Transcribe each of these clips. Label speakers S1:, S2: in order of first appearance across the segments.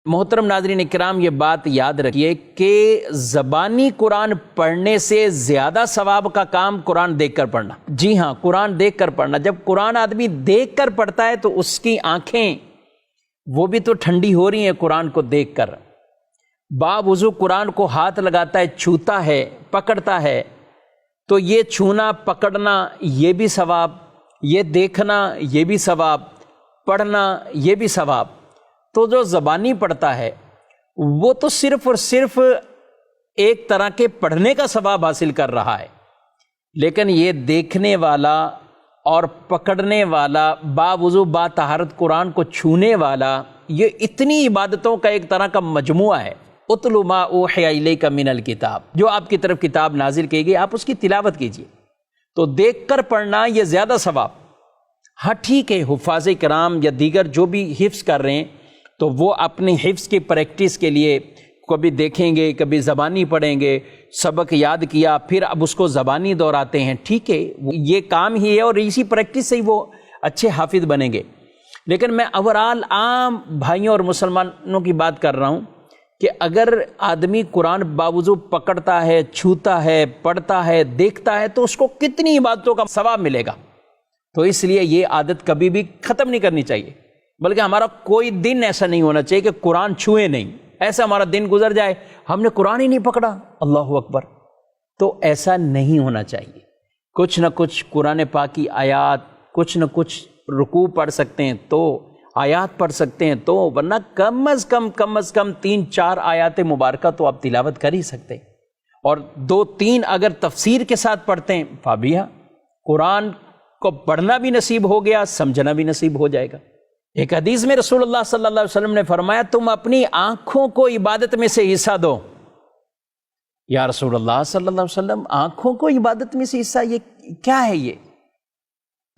S1: محترم ناظرین اکرام، یہ بات یاد رکھیے کہ زبانی قرآن پڑھنے سے زیادہ ثواب کا کام قرآن دیکھ کر پڑھنا۔ جی ہاں، قرآن دیکھ کر پڑھنا۔ جب قرآن آدمی دیکھ کر پڑھتا ہے تو اس کی آنکھیں وہ بھی تو ٹھنڈی ہو رہی ہیں قرآن کو دیکھ کر۔ باوضو قرآن کو ہاتھ لگاتا ہے، چھوتا ہے، پکڑتا ہے، تو یہ چھونا پکڑنا یہ بھی ثواب، یہ دیکھنا یہ بھی ثواب، پڑھنا یہ بھی ثواب۔ تو جو زبانی پڑھتا ہے وہ تو صرف اور صرف ایک طرح کے پڑھنے کا ثواب حاصل کر رہا ہے، لیکن یہ دیکھنے والا اور پکڑنے والا، باوضو با طہارت قرآن کو چھونے والا، یہ اتنی عبادتوں کا ایک طرح کا مجموعہ ہے۔ اتل ما اوحی الیک من الکتاب، جو آپ کی طرف کتاب نازل کی گئی آپ اس کی تلاوت کیجیے۔ تو دیکھ کر پڑھنا یہ زیادہ ثواب۔ ہاں ٹھیک ہے، حفاظ کرام یا دیگر جو بھی حفظ کر رہے ہیں تو وہ اپنی حفظ کی پریکٹس کے لیے کبھی دیکھیں گے، کبھی زبانی پڑھیں گے، سبق یاد کیا پھر اب اس کو زبانی دہراتے ہیں، ٹھیک ہے، یہ کام ہی ہے اور اسی پریکٹس سے ہی وہ اچھے حافظ بنیں گے۔ لیکن میں اوورال عام بھائیوں اور مسلمانوں کی بات کر رہا ہوں کہ اگر آدمی قرآن باوضو پکڑتا ہے، چھوتا ہے، پڑھتا ہے، دیکھتا ہے تو اس کو کتنی عبادتوں کا ثواب ملے گا۔ تو اس لیے یہ عادت کبھی بھی ختم نہیں کرنی چاہیے، بلکہ ہمارا کوئی دن ایسا نہیں ہونا چاہیے کہ قرآن چھوئے نہیں، ایسا ہمارا دن گزر جائے ہم نے قرآن ہی نہیں پکڑا، اللہ اکبر، تو ایسا نہیں ہونا چاہیے۔ کچھ نہ کچھ قرآن پاک کی آیات، کچھ نہ کچھ رکوع پڑھ سکتے ہیں تو آیات پڑھ سکتے ہیں تو، ورنہ کم از کم 3-4 آیات مبارکہ تو آپ تلاوت کر ہی سکتے ہیں، اور 2-3 اگر تفسیر کے ساتھ پڑھتے ہیں فابیہ، قرآن کو پڑھنا بھی نصیب ہو گیا، سمجھنا بھی نصیب ہو جائے گا۔ ایک حدیث میں رسول اللہ صلی اللہ علیہ وسلم نے فرمایا تم اپنی آنکھوں کو عبادت میں سے حصہ دو۔ یا رسول اللہ صلی اللہ علیہ وسلم، آنکھوں کو عبادت میں سے حصہ، یہ کیا ہے یہ؟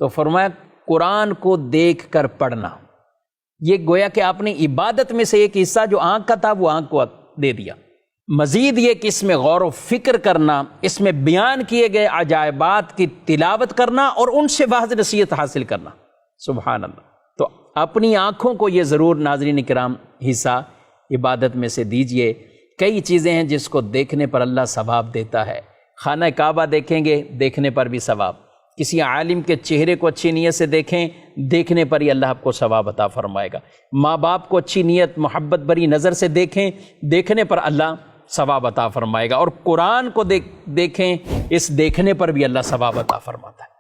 S1: تو فرمایا قرآن کو دیکھ کر پڑھنا۔ یہ گویا کہ آپ نے عبادت میں سے ایک حصہ جو آنکھ کا تھا وہ آنکھ کو دے دیا۔ مزید یہ کہ اس میں غور و فکر کرنا، اس میں بیان کیے گئے عجائبات کی تلاوت کرنا اور ان سے واعظ نصیحت حاصل کرنا۔ سبحان اللہ۔ تو اپنی آنکھوں کو یہ ضرور ناظرین کرام حصہ عبادت میں سے دیجئے۔ کئی چیزیں ہیں جس کو دیکھنے پر اللہ ثواب دیتا ہے۔ خانہ کعبہ دیکھیں گے، دیکھنے پر بھی ثواب۔ کسی عالم کے چہرے کو اچھی نیت سے دیکھیں، دیکھنے پر ہی اللہ آپ کو ثواب عطا فرمائے گا۔ ماں باپ کو اچھی نیت، محبت بری نظر سے دیکھیں، دیکھنے پر اللہ ثواب عطا فرمائے گا، اور قرآن کو دیکھیں، اس دیکھنے پر بھی اللہ ثواب عطا فرماتا ہے۔